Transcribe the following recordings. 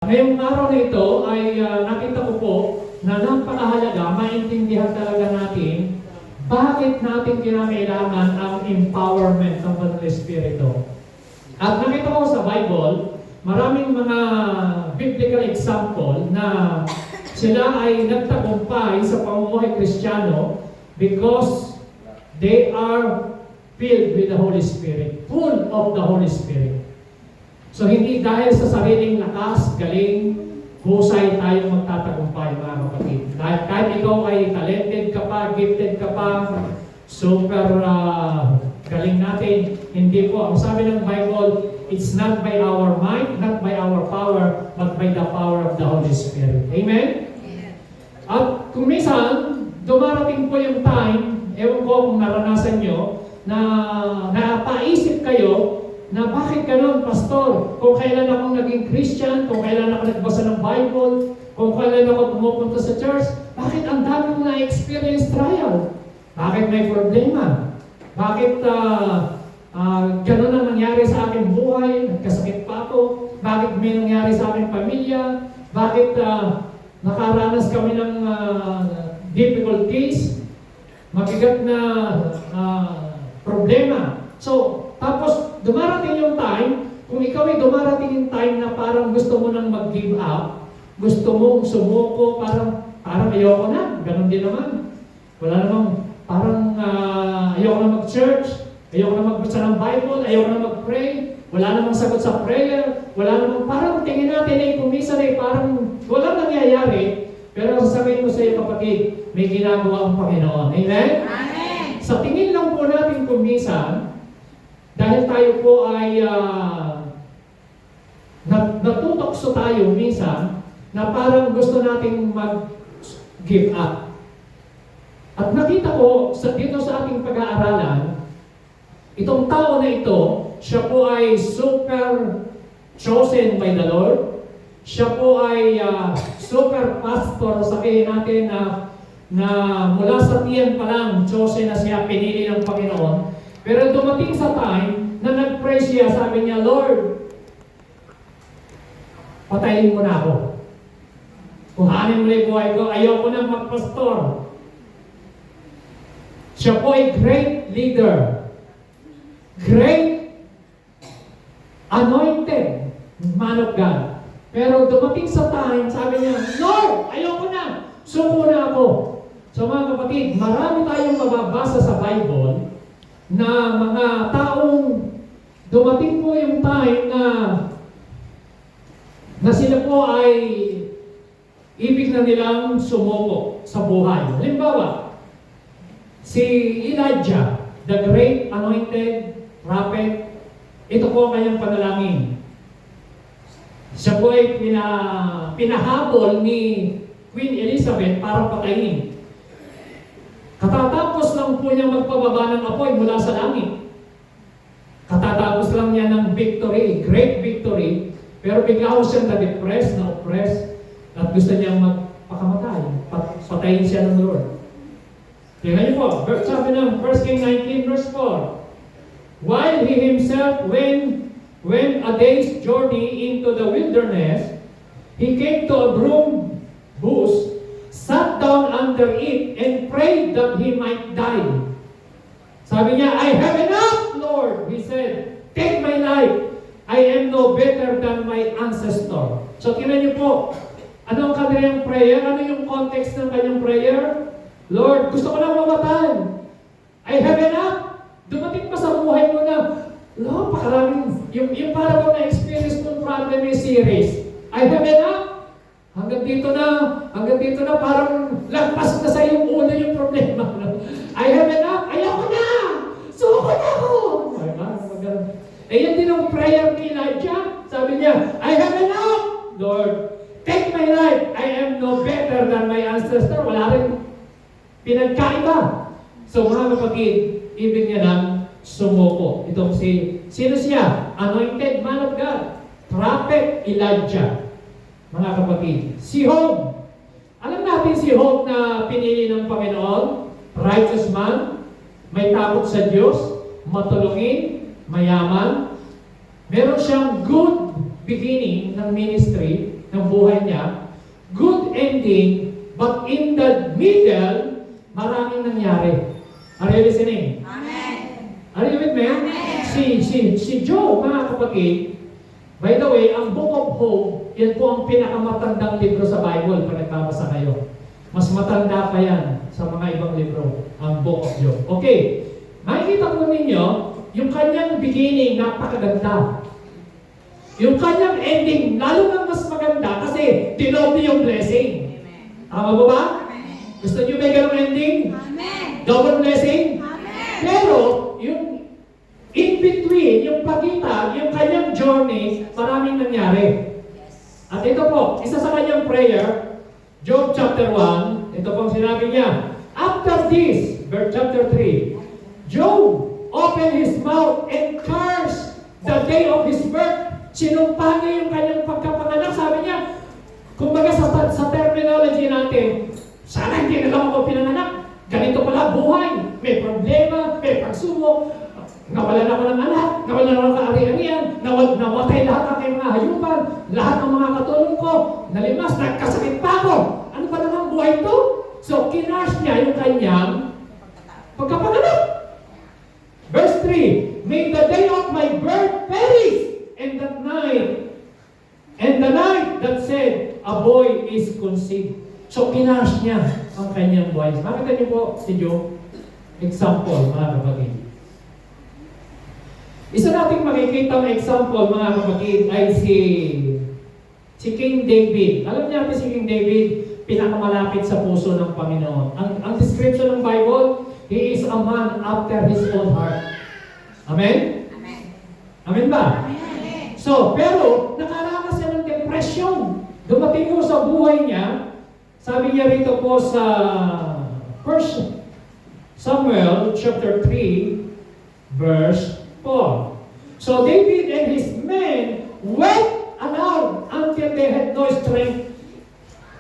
Ngayong araw na ito ay nakita ko po na napakahalaga, maintindihan talaga natin bakit natin kinakailangan ang empowerment ng Banal Espiritu. At nakita ko sa Bible, maraming mga biblical example na sila ay nagtagumpay sa pamumuhay Kristiyano because they are filled with the Holy Spirit, full of the Holy Spirit. So hindi dahil sa sariling lakas, galing, husay tayo magtatagumpay, mga kapatid. Kahit ikaw ay talented ka pa, gifted ka pa, super galing natin, hindi po. Ang sabi ng Bible, it's not by our might, not by our power, but by the power of the Holy Spirit. Amen? Yeah. At kung minsan, dumarating po yung time, ewan ko kung naranasan nyo, na napaisip kayo, na bakit ganun, pastor? Kung kailan akong naging Christian, kung kailan ako nagbasa ng Bible, kung kailan ako pumupunta sa church, bakit ang dami kong na-experience trial? Bakit may problema? Bakit ganun ang nangyari sa aking buhay? Nagkasakit pa ako? Bakit may nangyari sa aking pamilya? Bakit nakaranas kami ng difficulties? Mabigat na problema. So, tapos, dumarating yung time, kung ikaw ay dumarating yung time na parang gusto mo nang mag-give up, gusto mong sumuko, parang ayoko na, ganun din naman. Wala namang, parang ayoko na mag-church, ayoko na magbasa ng Bible, ayoko na mag-pray, wala namang sagot sa prayer, wala namang, parang tingin natin ay kumisan ay parang walang nangyayari, pero sasabihin ko sa iyo kapatid, may ginagawa ang Panginoon. Amen? Amen! Sa tingin lang po natin kumisan, dahil tayo po ay natutokso tayo minsan na parang gusto nating mag-give up. At nakita ko dito sa ating pag-aaralan, itong tao na ito, siya po ay super chosen by the Lord. Siya po ay super pastor, sabihin natin na mula sa tiyan pa lang, chosen na siya, pinili ng Panginoon. Pero dumating sa time na nag-pray siya, sabi niya, Lord, patayin mo na ako. Kuhanin mo na yung buhay ko, ayoko na magpastor. Siya po ay great leader. Great anointed man of God. Pero dumating sa time, sabi niya, Lord, ayoko na. Suko na ako. So mga kapatid, marami tayong mababasa sa Bible na mga taong dumating po yung time na sila po ay ibig na nilang sumuko sa buhay. Halimbawa, si Elijah, the great anointed prophet, ito po ang kanyang panalangin. Siya po ay pinahabol ni Queen Elizabeth para patayin. Katatapos lang po niya magpababa ng apoy mula sa langit. Katatapos lang niya ng victory, great victory, pero bigla ko siyang na-depress, na-oppress, at gusto niyang magpakamatay. Patayin siya ng Lord. Tingnan niyo po, sabi ng 1 King 19 verse 4, while he himself went a day's journey into the wilderness, he came to a broom bush, sat down under it, and prayed that he might die. Sabi niya, I have enough, Lord. He said, take my life. I am no better than my ancestor. So, tingnan niyo po, ano ang kanyang prayer? Ano yung context ng kanyang prayer? Lord, gusto ko na mamatay. I have enough. Dumating pa sa buhay mo na, Lord, pakaraming, yung para bang na-experience mong problem yung series. I have enough. Hanggang dito na, parang lagpas na sa iyong ulo yung problema. I have enough. Ayoko na! Suko na ako! Yan din ang prayer ni Elijah. Sabi niya, I have enough! Lord, take my life. I am no better than my ancestor. Wala rin pinagkaiba. So mga kapatid, ibig niya lang sumuko. Itong sino siya? Anointed man of God. Prophet Elijah. Mga kapatid, si Job. Alam natin si Job na pinili ng Panginoon, righteous man, may takot sa Diyos, matulungin, mayaman, meron siyang good beginning ng ministry, ng buhay niya, good ending, but in the middle, maraming nangyari. Are you listening? Amen. Are you with me? Amen. Si Job, mga kapatid, by the way, ang Book of Job, yan po ang pinakamatandang libro sa Bible pag nagbabasa kayo. Mas matanda pa yan sa mga ibang libro, ang Book of Job. Okay, makikita po ninyo, yung kanyang beginning, napakaganda. Yung kanyang ending, lalo na mas maganda kasi tinobi yung blessing. Amen. Tama ba ba? Amen. Gusto nyo may ganong ending? Amen. Double blessing? Amen. Pero, yung in between, yung pagitan, yung kanyang journey, maraming nangyari. At ito po, isa sa kanyang prayer, Job chapter 1, ito pong sinabi niya, after this, verse chapter 3, Job opened his mouth and cursed the day of his birth. Sinumpa niya yung kanyang pagkapanganak. Sabi niya, kumbaga sa terminology natin, sana hindi na lang ako pinanganak. Ganito pala buhay. May problema, may pagsubok. Nawalan ako ng anak, nawalan ako ng kaari-arian, namatay lahat ng aking mga hayupan, lahat ng mga katulong ko, nalimas, nagkasakit pa ako. Ano ba namang buhay ito? So, kinash niya yung kanyang pagkapanganak. Verse 3, may the day of my birth perish, and the night that said, a boy is conceived. So, kinash niya ang kanyang buhay. Makita niyo po si Job? Example, mga kapatid. Isa nating makikita ng example, mga kapatid, ay si King David. Alam niyo natin si King David, pinakamalapit sa puso ng Panginoon. Ang description ng Bible, he is a man after his own heart. Amen? Amen. Amen ba? Amen. So, pero, nakaranas siya ng depression. Dumating ko sa buhay niya, sabi niya rito po sa 1 Samuel chapter 3, verse 4. So David and his men wept aloud until they had no strength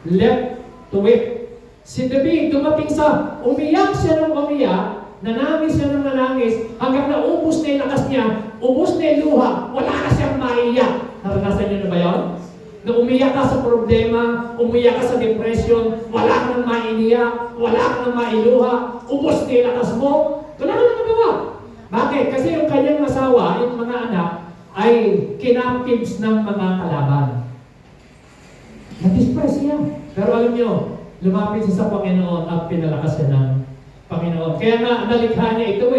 left to weep. Si David dumating sa umiyak siya ng umiyak, nanangis siya ng nanangis, hanggang naubos na yung lakas niya, ubos na yung luha, wala na siyang maiyak. Naranasan niyo na ba yun? Na umiyak ka sa problema, umiyak ka sa depression, wala ka nang mainiyak, wala ka nang mailuha, ubos na yung lakas mo, wala ka nang magawa. Bakit? Kasi yung kanyang asawa, yung mga anak, ay kinaptives ng mga kalaban. Na-distress siya. Pero alam nyo, lumapit siya sa Panginoon at pinalakas siya ng Panginoon. Kaya nga, nalikha niya ito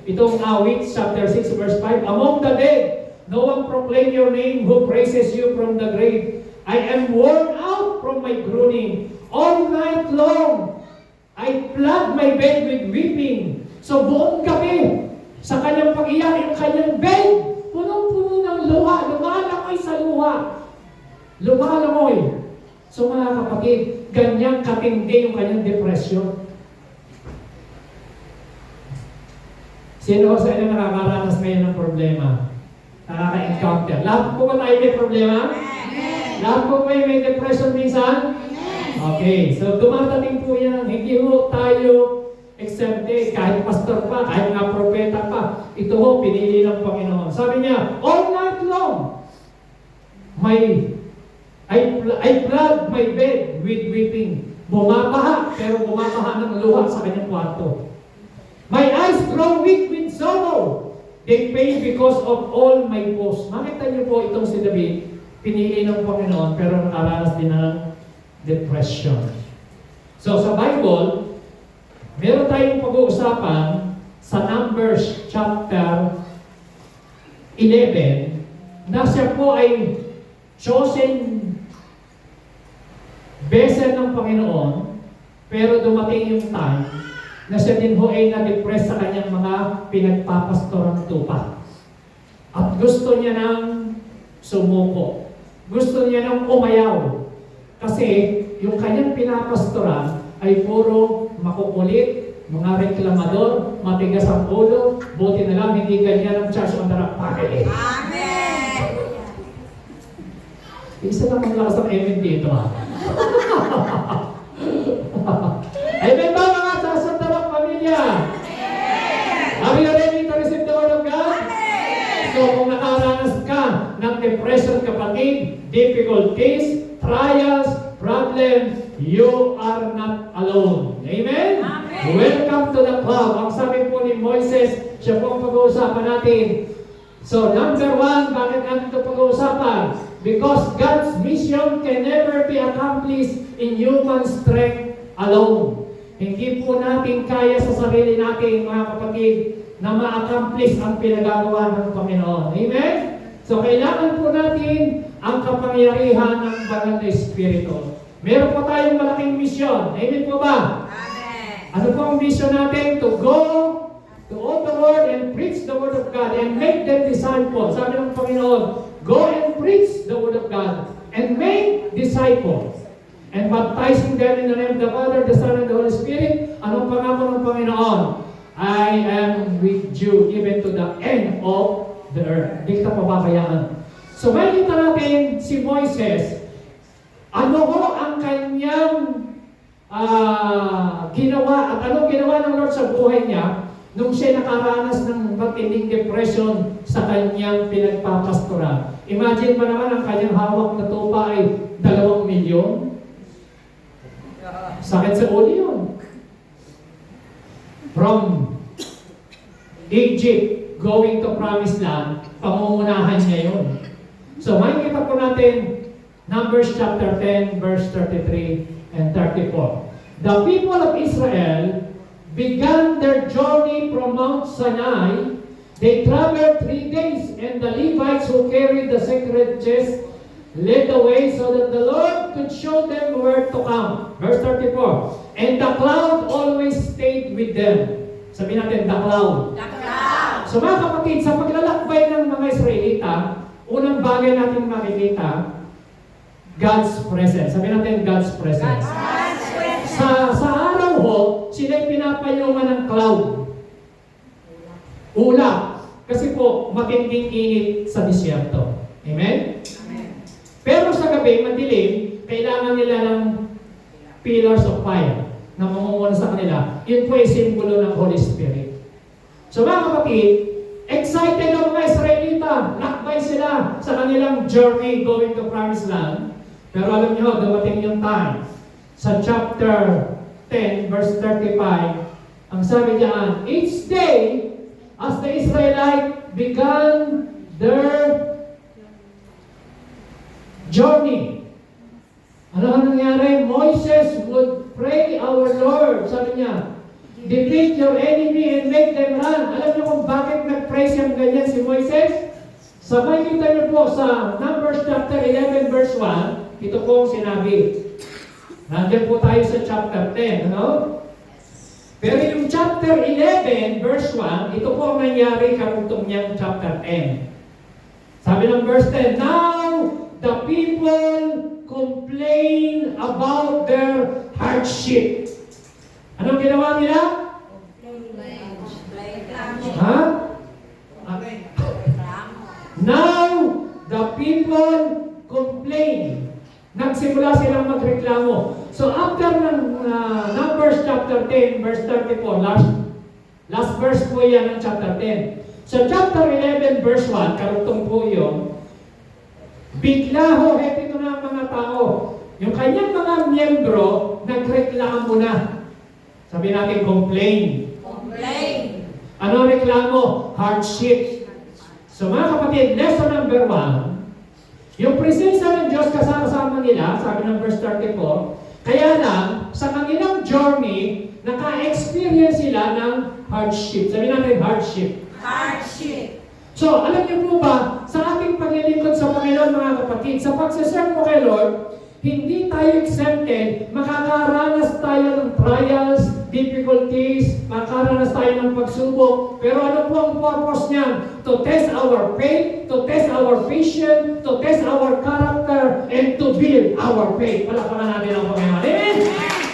Itong awit, chapter 6, verse 5, among the dead, no one proclaim your name who praises you from the grave. I am worn out from my groaning. All night long, I plug my bed with weeping. So buong gabi, sa kanyang pag-iyak, yung kanyang bed, punong-puno ng luha, lumalangoy sa luha. Lumalangoy. So mga kapatid, ganyang katindi yung kanyang depression. Sino sa inyo nakakaranas ngayon ng problema? Nakaka-encounter. Lahat po ba tayo may problema? Amen. Lahat po ba may depression minsan? Amen. Okay, so dumadating po yan. Hindi ho tayo exempted, kahit pastor pa, kahit nga propeta pa. Ito ho, pinili ng Panginoon. Sabi niya, all night long, I plug my bed with weeping. Bumabaha, pero bumabaha ng luha sa kanyang kwarto. My eyes grow weak with sorrow. They pain because of all my woes. Makita niyo po itong si David, pinili ng Panginoon, pero nakaranas din ng depression. So sa Bible, meron tayong pag-uusapan sa Numbers chapter 11 na siya po ay chosen vessel ng Panginoon, pero dumating yung time na siya din ho ay na-depress sa kanyang mga pinagpapastorang tupa. At gusto niya nang sumuko. Gusto niya nang umayaw. Kasi yung kanyang pinapastoran ay puro makukulit, mga reklamador, matigas ang ulo, buti na lang hindi ganyan ang Church on the Rock family. Amen. Isa lang ang lakas ng amen dito ha. Amen ba mga Church on the Rock pamilya? Are you ready to receive the word of God? So kung nakaranas ka ng depression kapatid, difficulties, you are not alone. Amen? Amen. Welcome to the club. Ang sabi po ni Moises, siya po ang pag-uusapan natin. So, number one, bakit natin ito pag-uusapan? Because God's mission can never be accomplished in human strength alone. Hindi po natin kaya sa sarili natin, mga kapatid, na ma-accomplish ang pinagagawa ng Panginoon. Amen? So, kailangan po natin ang kapangyarihan ng Banal na Espiritu. Meron po tayong malaking misyon. Amen po ba? Amen. Ano po ang mission natin? To go to all the world and preach the Word of God and make them disciples. Sabi ng Panginoon, go and preach the Word of God and make disciples. And baptizing them in the name of the Father, the Son, and the Holy Spirit. Anong pangako ng Panginoon? I am with you even to the end of the earth. Hindi kita pababayaan. So, makikita natin si Moises, ano ho ang kanyang ginawa at anong ginawa ng Lord sa buhay niya nung siya nakaranas ng matinding depression sa kanyang pinagpapastora. Imagine pa naman ang kanyang hawak na tupa ay 2 milyon. Sakit sa ulo yun. From Egypt going to Promised Land, pangungunahan niya yun. So, makikita po natin Numbers chapter 10, verse 33 and 34. The people of Israel began their journey from Mount Sinai. They traveled 3 days, and the Levites who carried the sacred chest led the way so that the Lord could show them where to come. Verse 34. And the cloud always stayed with them. Sabihin natin, the cloud. The cloud. So mga kapatid, sa paglalakbay ng mga Israelita, unang bagay natin makikita, God's presence. Sabihin natin, God's presence. God's presence. Sa araw ho, sila'y pinapayungan ng cloud. Ulap. Kasi po, matinding init sa disyerto. Amen? Amen. Pero sa gabi, madilim, kailangan nila ng pillars of fire na mamumuna sa kanila. Yun po ay simbolo ng Holy Spirit. So mga kapatid, excited ang mga Israelita. Lakbay sila sa kanilang journey going to Promised Land. Pero alam niyo, dumating yung time. Sa chapter 10, verse 35, ang sabi diyan, each day, as the Israelites began their journey, ano ang nangyari? Moses would pray our Lord. Sabi niya, defeat your enemy and make them run. Alam niyo kung bakit nag-pray siyang ganyan si Moises? Sabay kita niyo po sa Numbers chapter 11, verse 1, ito po ang sinabi. Nandiyan po tayo sa chapter 10, ano? Pero yung chapter 11, verse 1, ito po ang nangyari karugtong niyang chapter 10. Sabi ng verse 10, now the people complain about their hardship. Anong ginawa nila? Ha? Now the people complain. Nagsimula silang magreklamo. So after ng Numbers chapter 10, verse 34, last verse po yan ng chapter 10. So chapter 11, verse 1, karugtong po yun, bigla ho, ito na ang mga tao. Yung kanyang mga miyembro, nagreklamo na. Sabi natin, complain. Complain. Ano reklamo? Hardship. So mga kapatid, lesson number 1, yung presensya ng Diyos kasama nila, sabi ng verse 34, kaya lang, sa kanilang journey, naka-experience sila ng hardship. Sabi natin, hardship. Hardship. So, alam niyo po ba, sa ating paglilingkod sa Panginoon, mga kapatid, sa pagsaserve mo kay Lord, hindi tayo exempted, makakaranas tayo ng trials, difficulties, makakaranas tayo ng pagsubok. Pero ano po ang purpose niyan? To test our faith, to test our patience, to test our character, and to build our faith. Palakpakan natin ang Panginoon. Amen?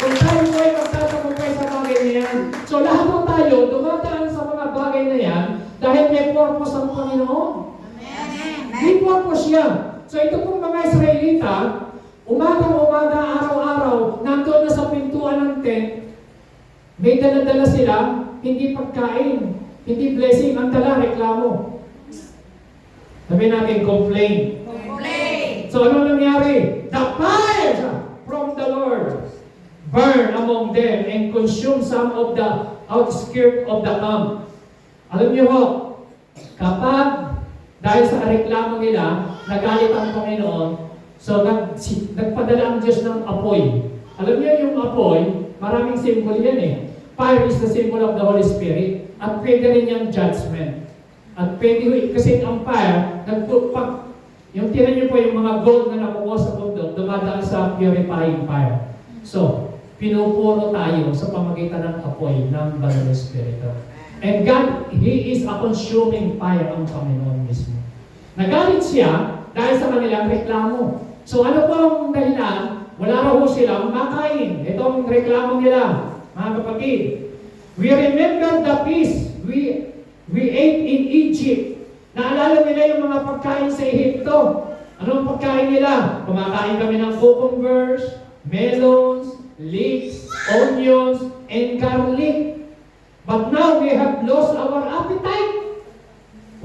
Kung tayo po ay magtatagumpay sa bagay na yan, so lahat po tayo dumadaan sa mga bagay na yan dahil may purpose ang Panginoon. Amen. May purpose yan. So ito pong mga Israelita, umaga-umaga, araw-araw, nandoon na sa pintuan ng tent, may dala-dala sila, hindi pagkain, hindi blessing, ang dala, reklamo. Sabi natin, complain. Complain. So ano nangyari? The fire from the Lord burn among them and consume some of the outskirt of the camp. Alam niyo ho, kapag dahil sa reklamo nila, nagalit ang Panginoon, so nagpadala ang Diyos ng apoy. Alam niyo yung apoy, maraming symbol yan eh. Fire is the symbol of the Holy Spirit. At pwede rin yung judgment. At pwede, kasi ang fire, yung tira niyo po yung mga gold na nakuha sa bundok, dumadaan sa purifying fire. So, pinupuro tayo sa pamagitan ng apoy ng Banal na Espiritu. And God, He is a consuming fire ang Panginoon mismo. Nagalit siya dahil sa kanilang reklamo. So ano po ang dahilan? Wala raw ho silang makain. Ito ang reklamo nila, mga kapatid. We remember the feast we ate in Egypt. Naalala nila yung mga pagkain sa Ehipto. Anong pagkain nila? Kumakain kami ng cucumbers, melons, leeks, onions, and garlic. But now we have lost our appetite.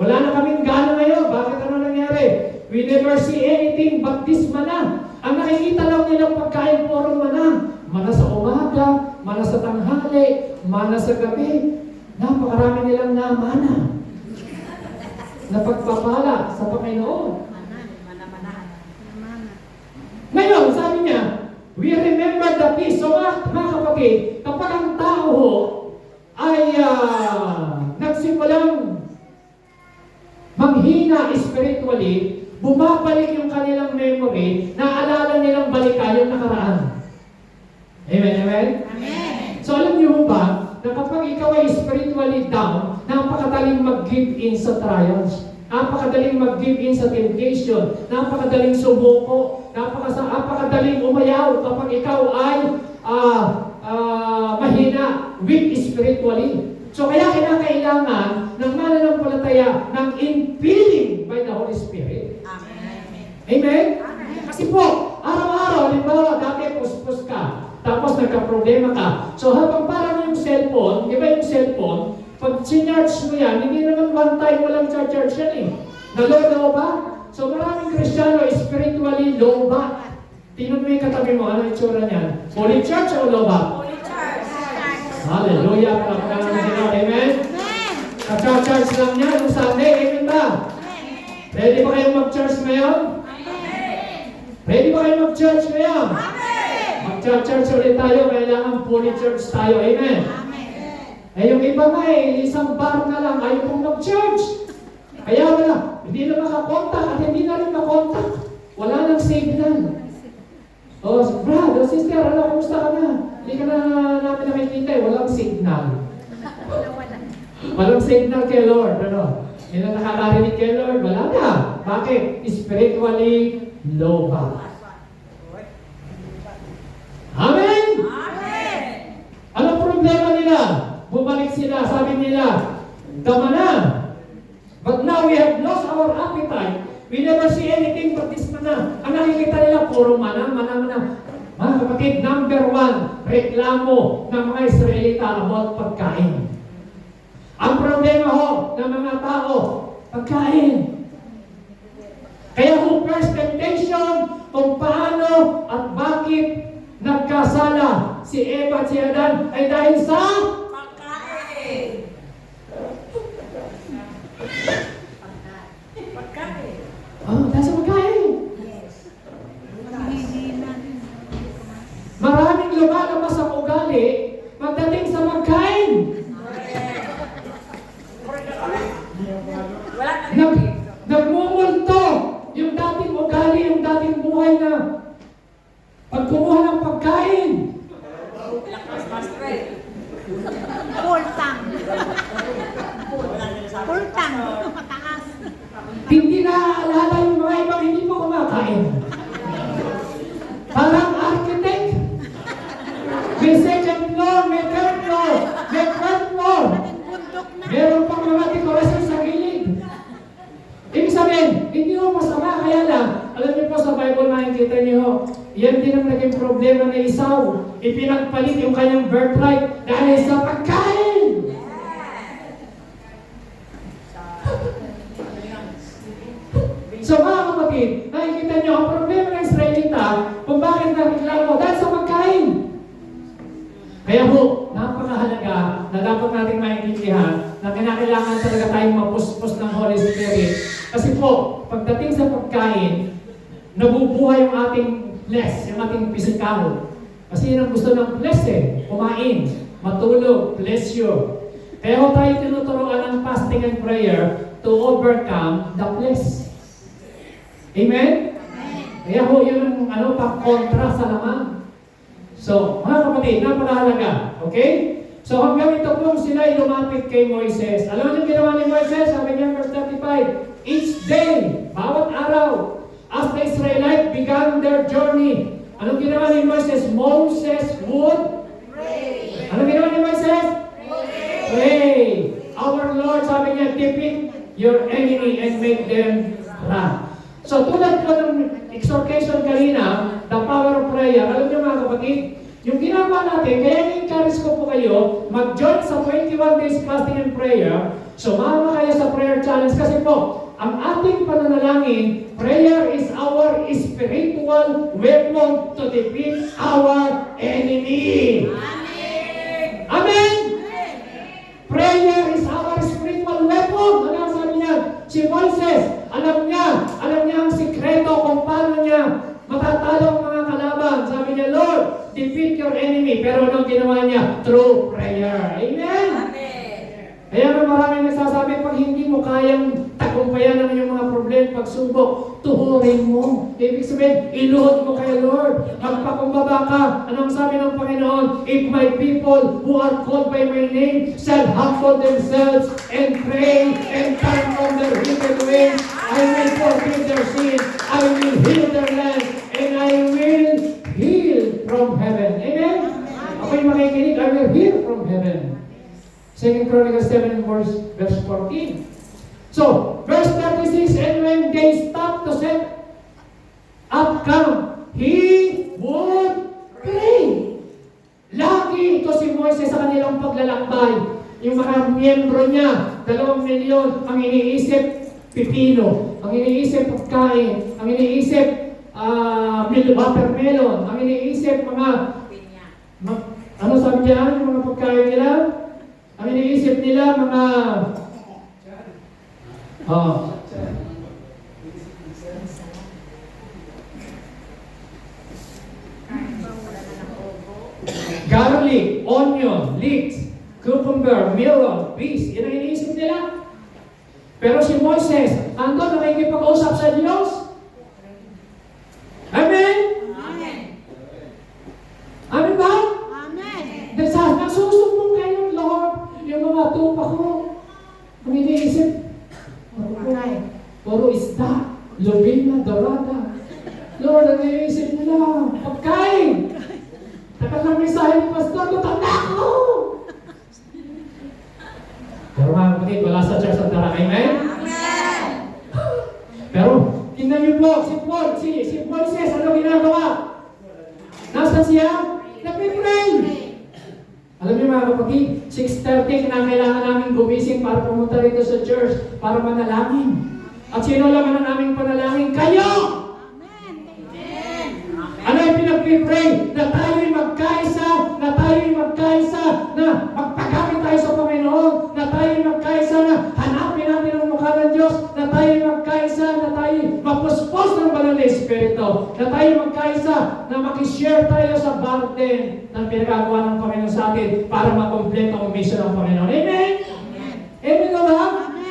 Wala na kaming gana ngayon. Bakit ano nangyari? We never see anything but this manna. Ang nakikita lang nilang pagkain puro manna. Mana sa umaga, mana sa tanghali, mana sa gabi. Napakarami nilang namana. Na pagpapala sa Panginoon. Ngayon, sabi niya, we remember the peace. So mga kapatid, kapag ang tao ay nagsimulang manghina spiritually, bumabalik yung kanilang memory, naalala nilang balikan yung nakaraan. Amen, amen? Amen. So alam niyo ba, na kapag ikaw ay spiritually down, napakadaling mag-give in sa trials, napakadaling mag-give in sa temptation, napakadaling sumuko, napakadaling umayaw kapag ikaw ay mahina, weak spiritually. So kaya kinakailangan ng mananampalataya ng infilling by the Holy Spirit. Amen. Amen? Kasi po, araw-araw, halimbawa, dati puspos ka, tapos nagka-problema ka. So habang parang yung cellphone, iba yung cellphone, pag sinarge mo yan, hindi naman one time walang charge yan eh. Nalow ba? So maraming Kristiyano spiritually low ba? Tingnan mo yung katabi mo, ano yung tsura niyan? Fully charged o low ba? Holy Church. Hallelujah! Palapakalan ng Senyor. Amen? Nag-charge lang niya nung Sunday. Amen ba? Ready ba kayong mag-charge ngayon? Ready ba kayong mag-charge ngayon? Mag-charge ulit tayo. Kailangan fully charge tayo. Amen? Eh yung iba nga isang bar na lang ayaw pong mag-charge. Kaya wala. Hindi na makakontak at hindi na rin makontak. Wala nang signal. Oh, brother, sister, ano, kumusta ka na? Hindi ka na namin nakikita eh. Walang signal. Walang signal kay Lord. Ano? Hindi na nakakarinig kay Lord. Wala na. Bakit? Spiritually low ba? Amen? Amen. Anong problema nila? Bumalik sila. Sabi nila, tama na. But now we have lost our appetite. We never see anything but this manna. Ang nakikita nila, puro manna. Mga kapatid, number 1, reklamo ng mga Israelita about pagkain. Ang problema ng mga tao, pagkain. Kaya first temptation, kung paano at bakit nagkasala si Eva at si Adan ay dahil sa Pagkain. Pagkain. dahil sa pagkain. Yes. Maraming lumalabas sa ugali pagdating sa pagkain. Wala na. Nagmumulto yung dating ugali, yung dating buhay na pag kumuha ng pagkain. Lakas master. Pultang. Pultang. Mataas. Hindi naaalala yung mga ibang hindi pa kumakain. Parang architect. May second floor, may third floor, may fourth floor. Bundok na. Meron pang mga dekorasyon sa gilid. Ibig sabihin, hindi mo masama, kaya lang, alam niyo po sa Bible nakikita niyo, yan din ang naging problema ni Esau. Ipinagpalit yung kanyang birthright dahil sa pagkain. So mga kapatid, nakikita niyo, ang problema ng Israelita, kung bakit nareklamo, dahil sa pagkain. Kaya po, napakahalaga na dapat natin maintindihan na kinakailangan talaga tayong mapuspos ng Holy Spirit. Kasi po, pagdating sa pagkain, nabubuhay yung ating flesh, yung ating physical. Kasi yun ang gusto ng flesh kumain, matulog, pleasure. Kaya ho tayo tinuturuan ng fasting and prayer to overcome the flesh. Amen? Kaya ho, yun ang pang-kontra sa laman. So, mga kapatid, napakahalaga. Okay? So, hanggang ito po sila ay lumapit kay Moises. Alam niyo ginawa ni Moises? Sabi niya, verse 35, each day, bawat araw, as the Israelites began their journey, anong ginawa ni Moises? Moses would pray. Anong ginawa ni Moises? Pray. Our Lord, sabi niya, defeat your enemy and make them run. So, tulad po ng exhortation kanina, the power of prayer, alam niyo mga kapatid, yung ginagawa natin, kaya i-encourage ko po kayo, mag-join sa 21 days fasting and prayer, sumama kayo sa prayer challenge kasi po, ang ating pananalangin, prayer is our spiritual weapon to defeat our enemy. Amen. Amen! Prayer is our spiritual weapon. Ano ang sabi niya? Si Moises, alam niya ang sikreto kung paano niya matatalo ang mga kalaban. Sabi niya, Lord, defeat your enemy. Pero anong ginawa niya? Through prayer. Amen? Amen. Kaya maraming nagsasabi, pag hindi mo kayang tagumpayan naman yung mga problema, pagsubok, tuhurin mo. Ibig sabihin, iluhod mo kay Lord. Magpakumbaba ka. Anong sabi ng Panginoon? If my people who are called by my name shall humble themselves and pray and turn from their wicked ways, I will forgive their sins, I will heal their land, and I will heal from heaven. Amen? Ako'y makikinig, I will heal from heaven. 2 Chronicles 7 verse 14. So, verse 36, and when they stopped to set up camp, he would pray. Lagi ito si Moises sa kanilang paglalakbay. Yung mga miyembro niya, 2 milyon, ang iniisip, pipino. Ang iniisip, pagkain. Ang iniisip, watermelon. Ang iniisip, ano sabi diyan, mga pagkain nila? Ang iniisip nila, mga garlic, onion, leeks, cucumber, melon, peas. Yan ang iniisip nila. Pero si Moises, andun nakikipag-usap sa Diyos. Amen? Amen. Amen ba? Amen. Nagsusumbong kayo ng Lord, yung mga tupa ko. Ang iniisip, puro isda, lubina, dorada. Lord, ang iniisip nila, pagkain. Tagal ng mensahe ni Pastor, tutanda ko. Pero mga kapatid, wala sa church ang tara. Amen? Amen. Pero, tingnan niyo po, si Moises, ano ginagawa? Nasaan siya? Nagpipray. Alam niyo mga kapatid, 6:30 kinakailangan namin gumising para pumunta rito sa church para manalangin. At sino lang ang aming panalangin? Kayo! Amen. Ano yung pinagpipray? Na tayo'y magkaisa, na magpagamit tayo sa Panginoon, na tayo'y magkaisa, na hanapin natin ang mukha ng Diyos, na tayo'y magkaisa, na tayo'y mapuspos ng banal na Espiritu, na tayo'y magkaisa, na makishare tayo sa burden ng pinagagawa ng Panginoon sa atin para makompleto ang mission ng Panginoon. Amen? Amen ka ba?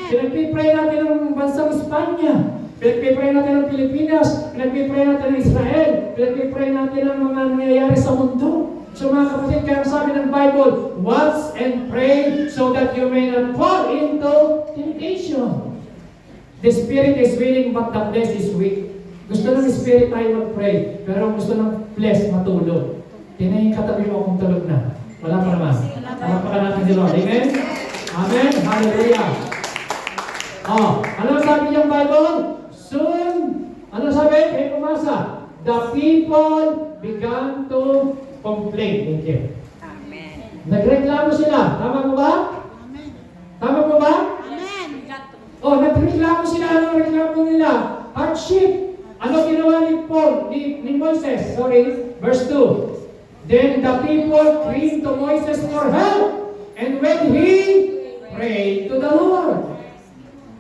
Pinagpipray natin ng bansang Espanya, pinagpipray natin ng Pilipinas, pinagpipray natin ng Israel, pinagpipray natin ang mga nangyayari sa mundo. So mga kapatid, kaya sabi ng Bible, watch and pray so that you may not fall into temptation. The spirit is willing but the flesh is weak. Gusto ng spirit tayo mag-pray, pero gusto ng flesh matulog. Tingnan yung katabi mo kung tulog na. Wala pa naman. Palakpakan natin si Lord. Amen? Amen? Hallelujah. Ano sabi ng Bible? Soon, ano sabi? Kayo pumasa. The people began to complain. Thank you. Amen. Nagreklamo sila. Tama mo ba? Amen. Tama mo ba? Amen. Nagreklamo sila. Anong reklamo nila? Hardship. Ano ginawa ni Paul, ni Moises? Sorry, verse 2. Then the people came to Moses for help. And when he prayed to the Lord.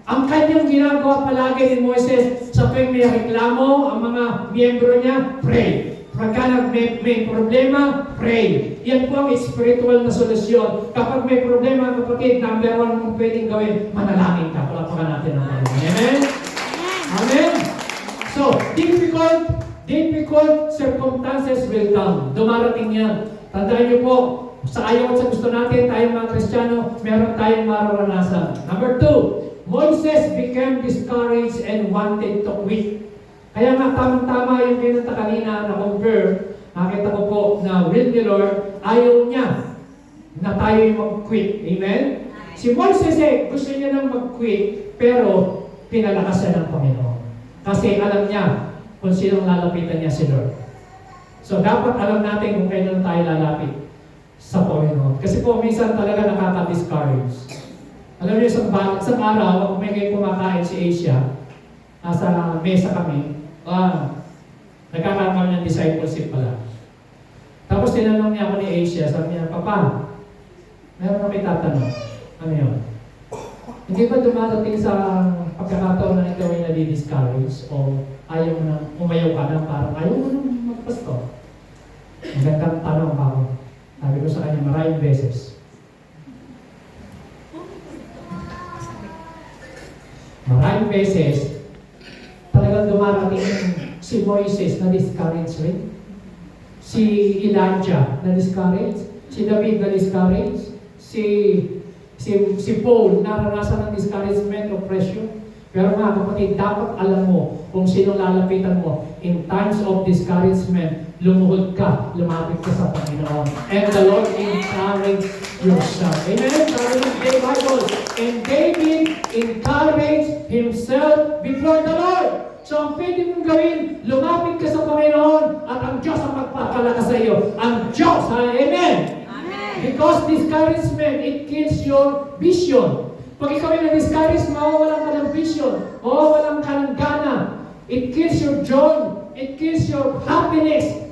Ang kanyang ginagawa palagi ni Moses sa tuwing may reklamo, ang mga miyembro niya, pray. Pagka may problema, pray. Yan po ang spiritual na solusyon. Kapag may problema, kapatid, number one mong pwedeng gawin, manalangin ka. Palapakan natin ang Panginoon. Amen? Amen? So, difficult circumstances will come. Dumarating yan. Tandaan niyo po, sa ayaw at sa gusto natin, tayong mga Kristiyano, meron tayong mararanasan. Number 2, Moses became discouraged and wanted to quit. Kaya nga, tamang-tama yung pinunta kanina na compare, nakita ko po na will ni Lord, ayaw niya na tayo yung mag-quit. Amen? Si Moses gusto niya nang mag-quit, pero pinalakas siya ng Panginoon. Kasi alam niya kung sinong lalapitan niya si Lord. So, dapat alam natin kung kailan tayo lalapit sa Panginoon. Kasi po, minsan talaga nakaka-discourage. Alam niyo, isang araw, kung may kayo kumakain si Asia, nasa mesa kami, nagkakaroon ng discipleship pala. Tapos tinanong niya ako ni Asia, sabi niya, Papa, meron kami tatanong. Ano yun? Hindi ba dumarating sa pagkakataon na ikaw ay nadi-discourage o ayaw mo na, umayaw ka na, parang ayaw mo na magpasto? Magandang tanong ako. Sabi ko sa kanya, maraming beses. Maraming beses, talagang dumarating si Moises na discourage rin. Si Elijah na discourage. Si David na discourage. Si Paul naranasan ng discouragement, oppression. Pero mga kapatid, dapat alam mo kung sino lalapitan mo. In times of discouragement, lumuhod ka, lumapit ka sa Panginoon. And the Lord encourage yourself. Amen? Sabi ng Bible. And David encouraged himself before the Lord. So ang pwede mong gawin, lumapit ka sa Panginoon at ang Diyos ang magpapalakas sa iyo. Ang Diyos, amen? Amen. Because discouragement, it kills your vision. Pag ikaw ay na-discourage, mawawalan ka ng vision. Mawawalan ka ng gana. It kills your joy. It kills your happiness.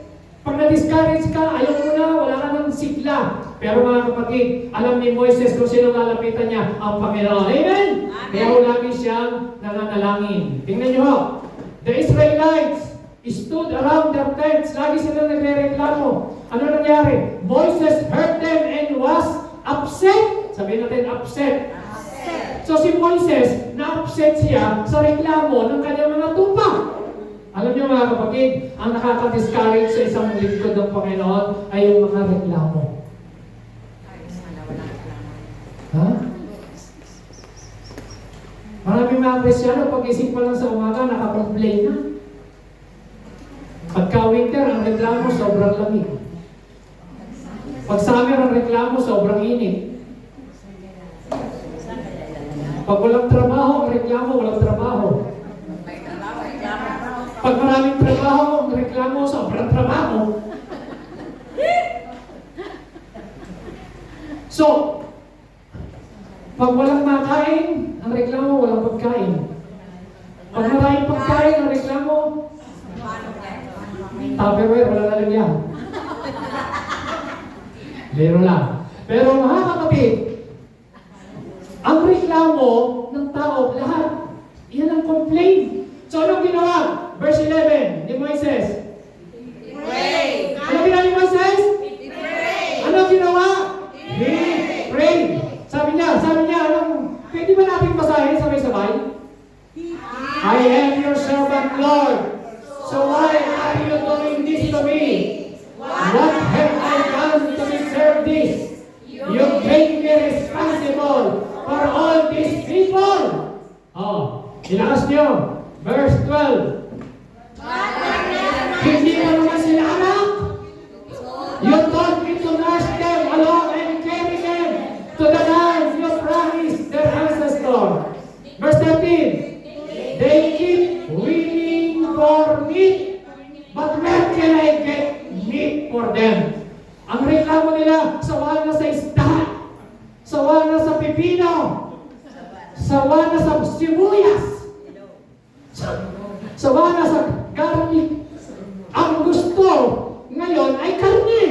Pag na-discourage ka, ayaw mo na, wala ka ng sigla. Pero mga kapatid, alam ni Moises kung sino lalapitan niya, ang Panginoon. Amen? Kaya lagi siyang nananalangin. Tingnan niyo ho. The Israelites stood around their tents. Lagi sila nagre-reklamo. Ano nangyari? Moses heard them and was upset. Sabihin natin, upset. So si Moises, na-upset siya sa reklamo ng kanyang mga tupa. Alam niyo mga kapatid, ang nakaka-discourage sa isang lingkod ng Panginoon ay yung mga reklamo. Ha? Maraming mga Kristiyano, pag-isip pa lang sa umaga, naka-complain na. Pagka-winter, ang reklamo, sobrang lamig. Pag summer, ang reklamo, sobrang init. Pag walang trabaho, ang reklamo, walang trabaho. Pag maraming trabaho, ang reklamo, sobrang trabaho. So, pag walang makain, ang reklamo, walang pagkain. Pag maraming pagkain, ang reklamo, Tupperware, wala lalagyan. Lero lang. Pero mga kapatid, ang reklamo ng tao, lahat, yan ang complaint. So, anong ginawa? Verse 11 ni Moises. Pray. Ano ginawa ni Moises? Pray. Anong ginawa? He prayed. Sabi niya, pwede ba natin basahin sabay-sabay? I am your servant, Lord. So why are you doing this to me? What have I done to deserve this? You made me responsible for all these people. Oh, ilakas niyo. Verse 12. Hindi mo naman sila anak. You told me to nurse them along and carry them to the land you promised their ancestors. Verse 13. They keep waiting for meat, but where can I get meat for them? Ang reklamo nila, sawa na sa isda, sawa na sa pipino, sawa na sa sibuyas, sawa na sa garlic. Ang gusto ngayon ay karne.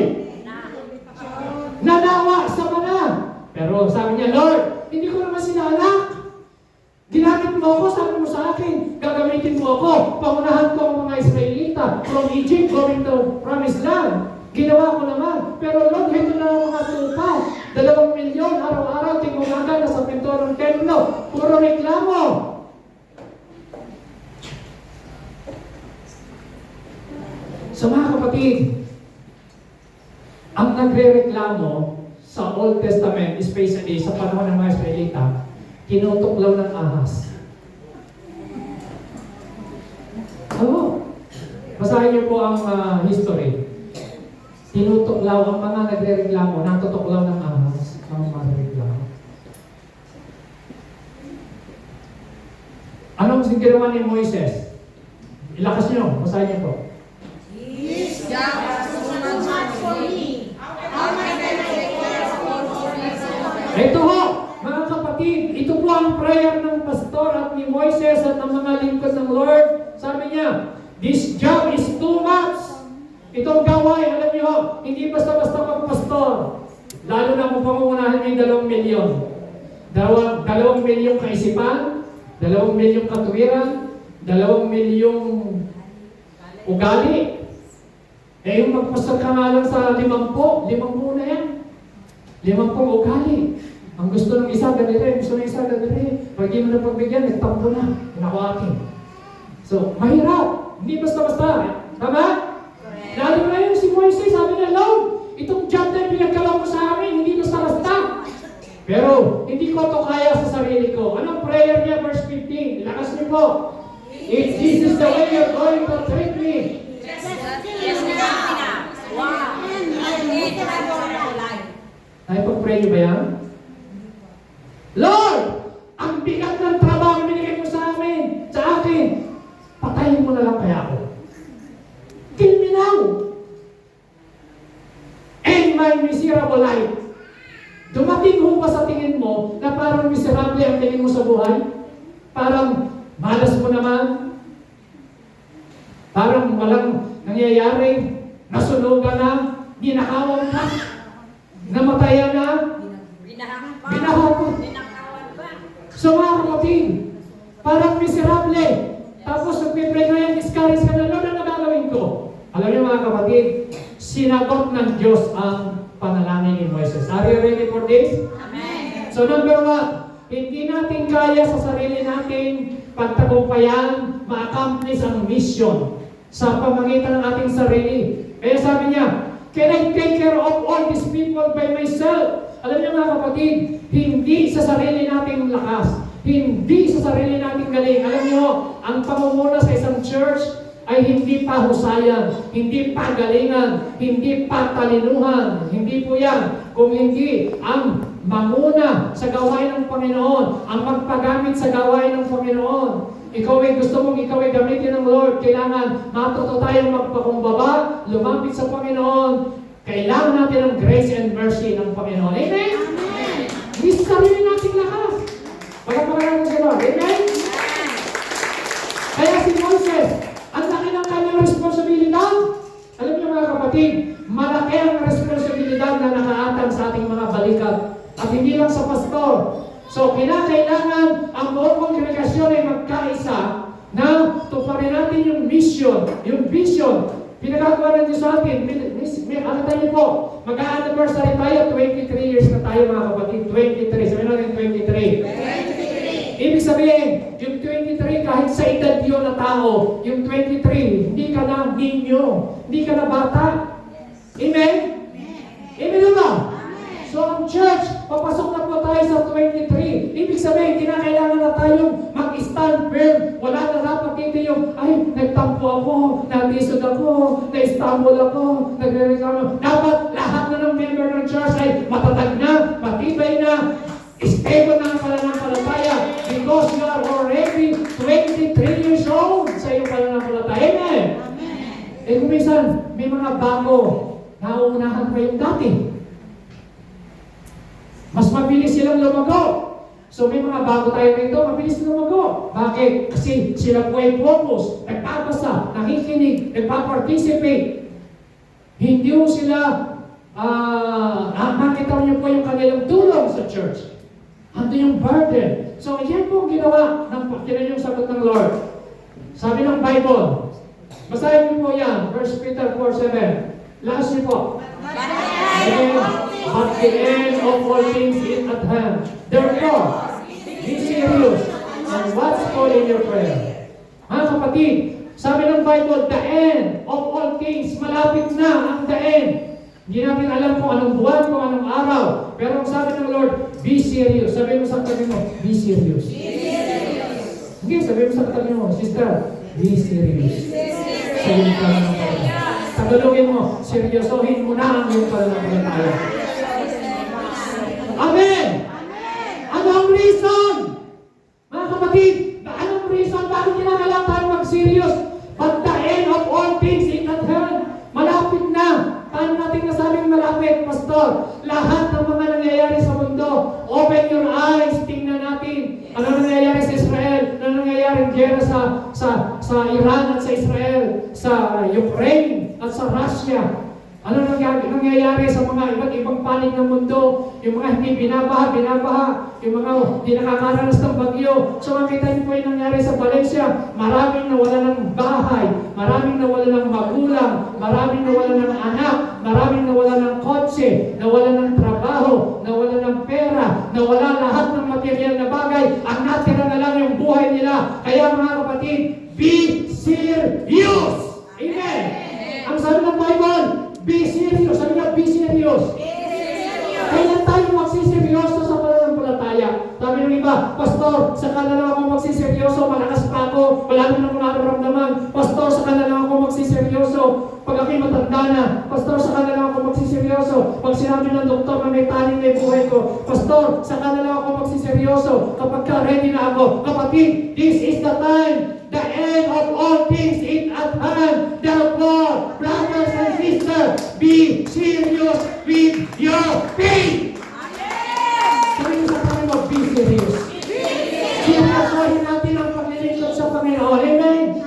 ako, sabi mo sa akin, gagamitin mo ako, pangunahan ko ang mga Israelita from Egypt going to Promised Land. Ginawa ko naman. Pero Lord, ito na ang mga tupa. 2 milyon araw-araw, tingumaga na sa pinto ng templo. Puro reklamo. So mga kapatid, ang nagre-reklamo sa Old Testament, especially sa panahon ng mga Israelita, tinutuklaw ng ahas. Oo. Basahin niyo po ang history. Tinutuklaw ang mga nagre-reklamo, natutuklaw ng ahas ang mga nagre-reklamo. Anong ginawa ni Moises? Ilakas niyo, basahin niyo po. This job is too much for me. How am I going to take care of all those? Ito ho, mga kapatid, ito po ang prayer ng pastor at ni Moises at ng mga lingkod ng Lord. Sabi niya, this job is too much. Itong gawain, alam niyo, hindi basta-basta magpastor. Lalo na kung pangungunahan niyo 2 milyon. 2 milyong kaisipan, 2 milyong katuwiran, 2 milyong ugali. Eh yung magpastor ka nga lang sa 50 na yan. 50 ugali. Ang gusto ng isa, ganire, gusto ng isa, ganire. Pag di mo na pagbigyan, nagtampo na. Nakuha. So, mahirap. Hindi basta-basta. Tama? Lalo na yung si Moises, sabi niya, Lord, itong job na pinagkalaw mo sa amin, hindi basta-basta. Pero, hindi ko ito kaya sa sarili ko. Anong prayer niya? Verse 15. Lakas niyo po. If this is the way you're going to treat me. Yes, wow. Tayo pag-pray niyo ba yan? Lord, ang bigat ng trabaho binigay mo sa amin, sa akin. Patayin mo na lang kaya ako. Kill me now. And my miserable life. Dumating ho ba sa tingin mo na parang miserable ang tingin mo sa buhay? Parang malas mo naman? Parang walang nangyayari? Nasunugan na? Ninakawan ka? Namatayan na? Binahapon. So mga kapatid, parang miserable. Tapos nagpipray na yan, discourage ka na, Lord, ano gagawin ko? Alam niyo mga kapatid, sinagot ng Diyos ang panalangin ni Moises. Are you ready for this? Amen. So number 1, hindi natin kaya sa sarili natin pagtagumpayan, ma-accomplish ang mission sa pamagitan ng ating sarili. Kaya sabi niya, can I take care of all these people by myself? Alam niyo mga kapatid, hindi sa sarili nating lakas, hindi sa sarili nating galing. Alam niyo, ang pamumuno sa isang church ay hindi pa husayan, hindi pa galingan, hindi pa talinuhan. Hindi po yan. Kung hindi ang manguna sa gawain ng Panginoon, ang magpagamit sa gawain ng Panginoon. Ikaw ay gusto mong ikaw ay gamitin ng Lord, kailangan matuto tayong magpakumbaba, lumapit sa Panginoon. Kailangan natin ng grace and mercy ng Panginoon. Amen? Amen. Hindi sa sarili nating lakas. Pagkapangalan ng Lord. Amen? Kaya si Moses, ang laki ng kanyang responsibilidad. Alam niyo mga kapatid, malaki ang responsibilidad na nakaatang sa ating mga balikat. At hindi lang sa pastor. So, kinakailangan ang buong kongregasyon ay magkaisa na tuparin natin yung mission, yung vision. Pinagagawa ng Diyos sa atin. Akita niyo po, mag-anniversary tayo, 23 years na tayo mga kapatid. 23. Sabi natin 23. Ibig sabihin, yung 23, kahit sa edad yun na tao, yung 23, hindi ka na ninyo, hindi ka na bata. Amen? Amen ba? So ang church, papasok na po tayo sa 23. Ibig sabihin, kinakailangan na tayong mag-stand firm. Wala na dapat dito yung, ay, nagtampo ako, natisod ako, na-Istanbul ako, nagre-reklamo. Dapat lahat na ng member ng church ay matatag na, matibay na, stable na ang pananampalataya because you are already 23 years old sa iyong pananampalataya. Amen? Eh kung minsan, may mga bago, nauunahan pa yung dati. Mas mabilis silang lumago. So may mga bago tayo rito, mabilis lumago. Bakit? Kasi sila po ay focus, nagpapasa, nakikinig, nagpa-participate. Hindi mo sila, makita niyo po yung kanilang tulong sa church. Ando yung burden. So, yan po ang ginawa ng yung sagot ng Lord. Sabi ng Bible, basahin niyo po yan, 1 Peter 4:7. Last niyo po. At the end of all things is at hand. Therefore, be serious and watchful in your prayer. Mga kapatid, sabi ng Bible, the end of all things, malapit na ang the end. Hindi natin alam kung anong buwan, kung anong araw. Pero ang sabi ng Lord, be serious. Sabi mo sa katabi mo, be serious. Hindi, sabi mo sa katabi mo, sister, be serious. Sabi ka na ng Bible. Tagalogin mo, seryosohin mo na ang iyong pananampalataya. Amen! Ano ang reason? Mga kapatid, anong reason? Bakit kinakailangan tayo mag-serious? But the end of all things is at hand. Malapit na. Paano natin nasabing malapit, Pastor? Lahat ng mga nangyayari sa mundo, open your eyes, tingnan natin. Ano nangyayari sa Israel? Ano nangyayari gera sa Iran at sa Israel, sa Ukraine at sa Russia? Ano nangyayari sa mga iba't ibang panig ng mundo? Yung mga hindi binabaha, yung mga hindi nakakaranas ng bagyo. So makita niyo po yung nangyari sa Valencia. Maraming nawala ng bahay, maraming nawala ng magulang, maraming nawala ng anak, maraming nawala ng kotse, nawala ng trabaho, nawala ng pera, nawala lahat ng material na bagay. Ang natira na lang yung buhay nila. Kaya mga kapatid, be serious! Amen! Ang sabi ng Bible, be serious. Sabi nga, be serious. Kailan tayo magsiseryoso sa pananampalataya? Sabi ng iba, Pastor, saka na lang ako magsiseryoso, malakas pa ako, wala naman ako nararamdaman. Pastor, saka na lang ako magsiseryoso, pag ako'y matanda na. Pastor, saka na lang ako magsiseryoso, pag sinabi ng doktor na may taning na yung buhay ko. Pastor, saka na lang ako magsiseryoso, kapag ka-ready na ako. Kapatid, this is the time. The end of all things is at hand. Therefore, brothers and sisters, be serious with your faith. Sabi mo sa kanya mo, be serious. Seryosohin natin ang paglilingkod sa Panginoon. Amen?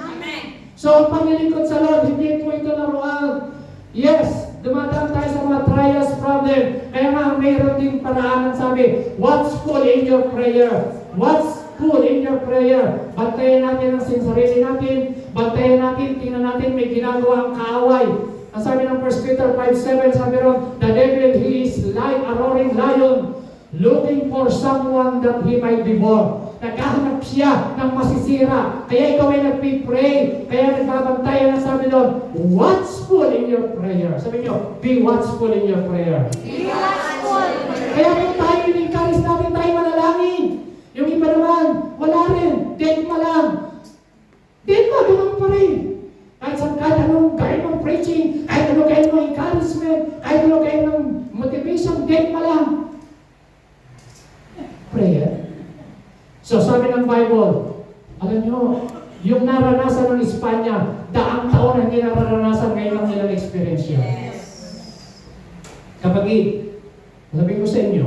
So, ang paglilingkod sa Lord, hindi po ito laruan. Yes, dumadaan tayo sa mga trials, problem. Kaya nga, mayroon din paraan ang sabi, watchful in your prayer. Watchful in your prayer. Bantayan natin ang sarili natin. Bantayan natin, tingnan natin, may ginagawa ang kaaway. Ang sabi ng 1 Peter 5:7, sabi ron, the devil, he is like a roaring lion, looking for someone that he might devour. Naghahanap siya ng masisira. Kaya ikaw ay nagpipray. Kaya nagbabantay ang sabi doon, watchful in your prayer. Sabi nyo, be watchful in your prayer. Be watchful. Kaya kung tayo in-encourage natin tayo manalangin. Yung iba naman, wala rin. Dead pa lang. Dead pa, ganun pa rin. Kahit anong gaya ng preaching, kahit anong gaya ng encouragement, kahit anong gaya ng motivation, dead pa lang. Prayer. So sabi ng Bible, alam nyo, yung naranasan ng Espanya, daang taon na hindi naranasan, ngayon lang nilang experience yun. Kapatid, sabi ko sa inyo,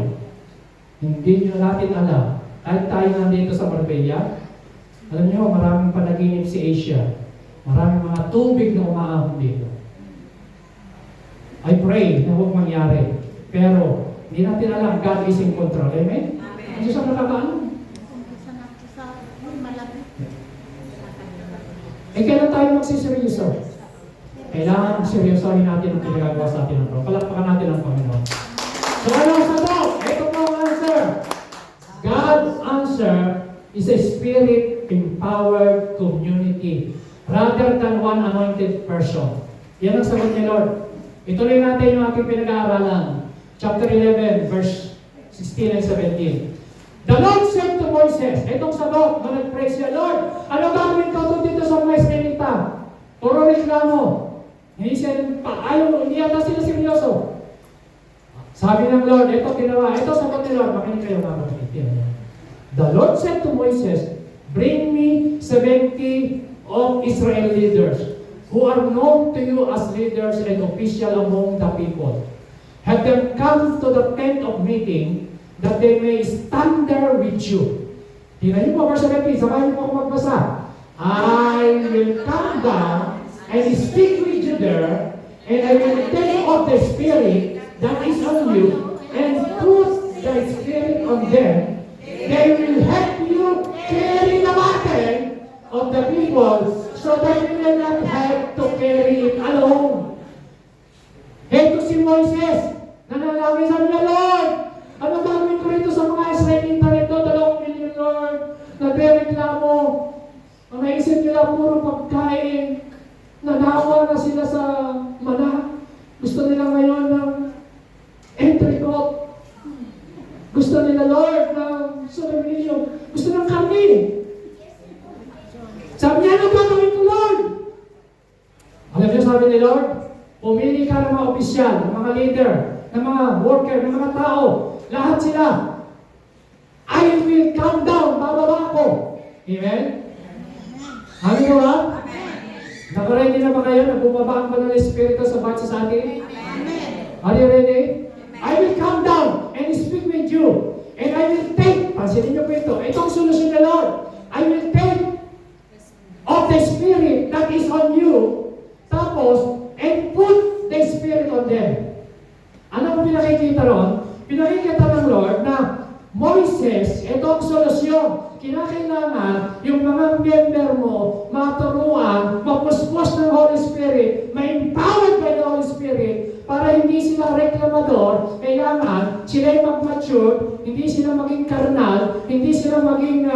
hindi nyo natin alam, kahit tayo nandito sa Marbella, alam nyo, maraming panaginip si Asia. Maraming mga tubig na umaahon dito. I pray na huwag mangyari. Pero, hindi natin alam, God is in control. Amen? Ano siya nakakaano? Eh, kailan tayo magsiseryoso? Kailangan seryosohin natin ang pinagagawa sa atin ng Lord. Palakpakan natin ang Panginoon. So, ano ang sagot? Ito po ang answer. God's answer is a spirit-empowered community rather than one anointed person. Yan ang sagot ni Lord. Ituloy natin yung aking pinag-aaralan. Chapter 11, verse 16 and 17. The Lord said to Moses, itong sagot, nung nag-pray siya, Lord, ano gagawin ko dito sa mga Israelita? Puro reklamo. Hindi yata sila seryoso. Sabi ng Lord, ito ginawa, ito sagot ni Lord, makinig kayo mga kapatid. The Lord said to Moses, bring me 70 of Israel leaders who are known to you as leaders and official among the people. Have them come to the tent of meeting that they may stand there with you. Tingnan niyo po, verse 17, sabahin niyo po ako magbasa. I will come down and speak with you there, and I will take off the spirit that is on you, and put the spirit on them, Moises. Nanalangin, sabi niya, Lord, ano gagawin ko rito sa mga Israelita rito? 2 million, Lord. Nagrereklamo. Ang naisip nila, puro pagkain. Nanawa na sila sa mana. Gusto nila ngayon ng entrecôte. Gusto nila, Lord, ng solemnilyo. Gusto ng karne. Sabi niya, ano gagawin ko, Lord? Alam niyo, sabi ni Lord, pumili ka ng mga opisyal, ng mga leader, ng mga worker, ng mga tao. Lahat sila. I will come down, bababa ko. Amen? Amen ko ba? Nakaready na ba kayo? Nagbubaba ang banal na Espiritu sa bawat sa atin? Are you ready? I will come down and speak with you. And I will take, pansinin niyo po ito, itong solusyon ng Lord. I will take of the Spirit that is on you, tapos, and put the Spirit on them. Ano ang pinakikita ron? Pinakikita ng Lord na Moises, ito ang solusyon. Kinakailangan yung mga member mo maturuan, mapuspos ng Holy Spirit, ma-empowered by the Holy Spirit, para hindi sila reklamador. Kailangan sila mag-mature, hindi sila maging karnal, hindi sila maging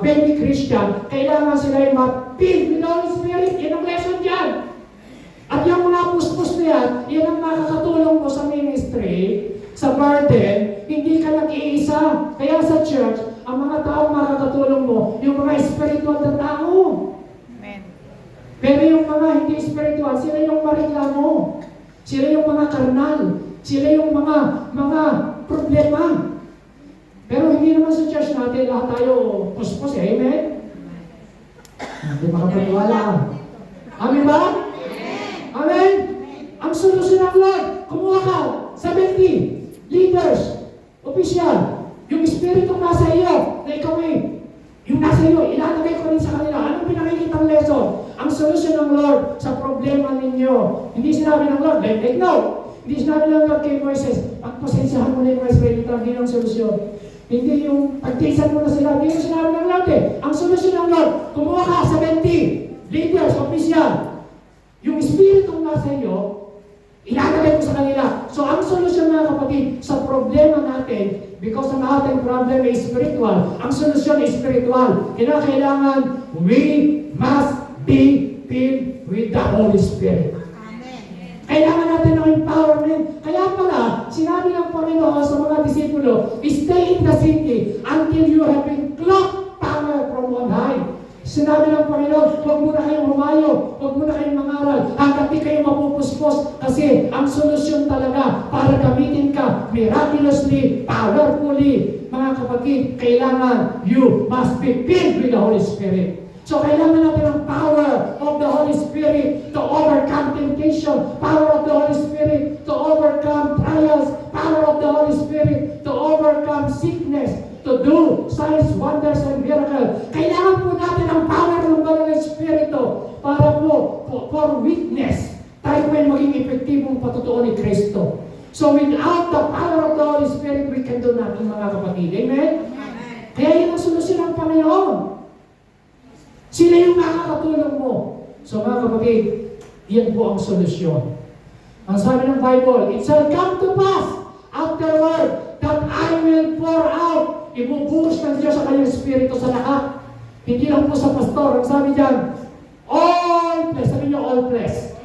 baby Christian. Kailangan sila ma-filled with the Holy Spirit. Yan ang lesson dyan. At yung mga puspos na yan, yan ang makakatulong mo sa ministry, sa burden. Hindi ka nag-iisa. Kaya sa church, ang mga taong makakatulong mo, yung mga spiritual na tao. Amen. Pero yung mga hindi spiritual, sila yung mareklamo. Sila yung mga karnal. Sila yung mga problema. Pero hindi naman sa church natin, lahat tayo puspos eh. Amen? Hindi makapaniwala. Amen ba? Amen? Ang solusyon ng Lord, kumuha ka, 70 leaders, official, yung Spiritong nasa iyo, na ikaw yung nasa iyo, ilalagay ko rin sa kanila. Anong pinakikitang lesson? Ang solusyon ng Lord sa problema ninyo. Hindi sinabi ng Lord, like no. Hindi sinabi ng Lord kay Moises, pagpasensyahan mo na yung mga Israelita, hindi ang solusyon. Hindi yung pagtisan mo na sila, hindi yung sinabi ng Lord eh. Ang solusyon ng Lord, kumuha ka 70 leaders, official, yung Spiritong nasa iyo, ilalagay mo sa kanila. So, ang solusyon mga kapatid, sa problema natin, because ang ating problem is spiritual, ang solusyon is spiritual. Kailangan, we must be filled with the Holy Spirit. Kailangan natin ng empowerment. Kaya pala, sinabi ng Panginoon sa mga disipulo, stay in the city until you have been clothed power from on high. Sinabi ng Panginoon, huwag muna kayong humayo, huwag muna kayong mangaral, hanggang di kayo mapupuspos, kasi ang solusyon talaga para gamitin ka miraculously, powerfully. Mga kapatid, kailangan you must be filled with the Holy Spirit. So kailangan natin ang power of the Holy Spirit to overcome temptation, power of the Holy Spirit to overcome trials, power of the Holy Spirit to overcome sickness, to do signs, wonders, and miracles. Kailangan po natin ang power ng Banal na Espiritu para po, for witness, tayo po ay maging epektibong patutuo ni Kristo. So without the power of the Holy Spirit, we can do nothing, mga kapatid. Amen? Kaya yun ang solusyon ng Panginoon. Sila yung makakatulong mo. So mga kapatid, yan po ang solusyon. Ang sabi ng Bible, it shall come to pass afterward that I will pour out. Ibubuhos ng Diyos sa kanyang Espiritu sa lahat. Hindi lang po sa pastor. Ang sabi diyan, all flesh. Sabi niyo, all flesh.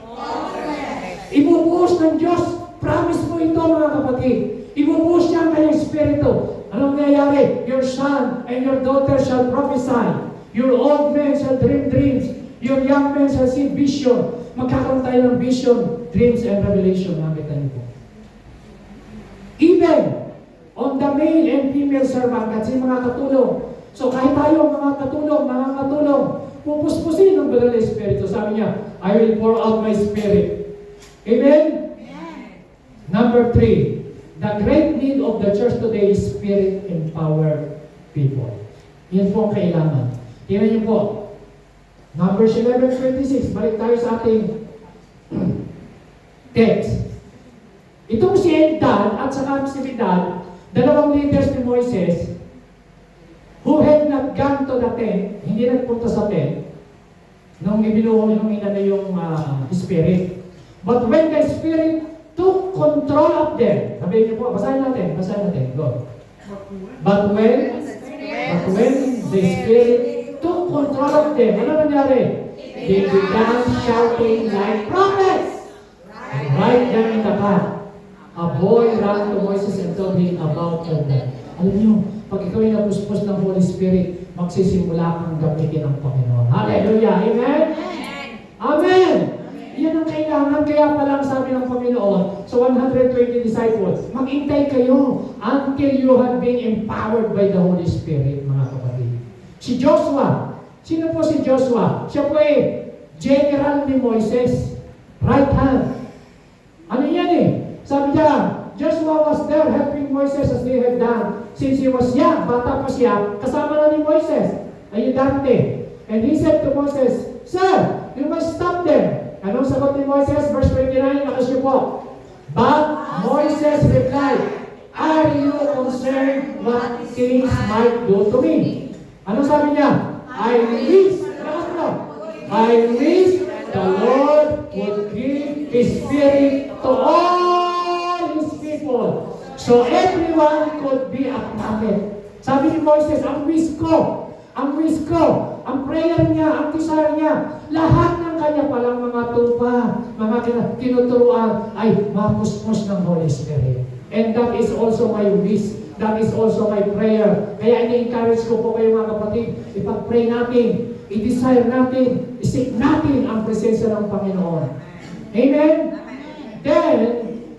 Ibubuhos ng Diyos. Promise mo ito, mga kapatid. Ibubuhos niya ang kanyang Espiritu. Anong nangyayari? Your son and your daughter shall prophesy. Your old men shall dream dreams. Your young men shall see vision. Magkakaroon tayo ng vision, dreams, and revelation. Nakita niyo po. Even on the male and female servant, kasi mga katulong. So kahit tayo mga katulong, pupuspusin ng Banal na Espiritu. Sabi niya, I will pour out my Spirit. Amen? Number 3, the great need of the church today is Spirit-empowered people. Yan po ang kailangan. Tingnan niyo po. Numbers 11:26. Balik tayo sa ating text. Itong si Eldad at saka si Medad, dalawang leaders ni Moises, who had not gone to the tent, hindi nagpunta sa tent, nung ibinuhol nung ina na yung Spirit. But when the Spirit took control of them, sabihin niyo po, basahin natin, go. But when the Spirit took control of them, ano nangyari? They began shouting like prophets. And right there in the path, a boy ran to Moses and told him about them. Alam niyo, pag ikaw ay napuspos ng Holy Spirit, magsisimula kang gamitin ng Panginoon. Hallelujah! Amen? Amen! Yan ang kailangan. Kaya palang sabi ng Panginoon sa 120 disciples, maghintay kayo until you have been empowered by the Holy Spirit, mga kapatid. Si Joshua, sino po si Joshua? Siya po ay general ni Moises, right hand. Ano yan eh? Sabi niya, Joshua was there helping Moises as they had done. Since he was young, bata pa siya, kasama na ni Moises, ayudante. And he said to Moses, Sir, you must stop them. Anong sagot ni Moises? Verse 29, nakasyo po. But Moses replied, Are you concerned what kings might do to me? Anong sabi niya? I wish the Lord would give His Spirit to all His people, so everyone could be a prophet. Sabi ni Moses, ang wish ko, ang prayer niya, ang desire niya, lahat ng kanya palang mga tupa, mga tinuturuan ay mapuspos ng Holy Spirit. And that is also my wish. That is also my prayer. Kaya ini-encourage ko po kayo mga kapatid, ipag-pray natin, i-desire natin, i-seek natin ang presensya ng Panginoon. Amen? Then,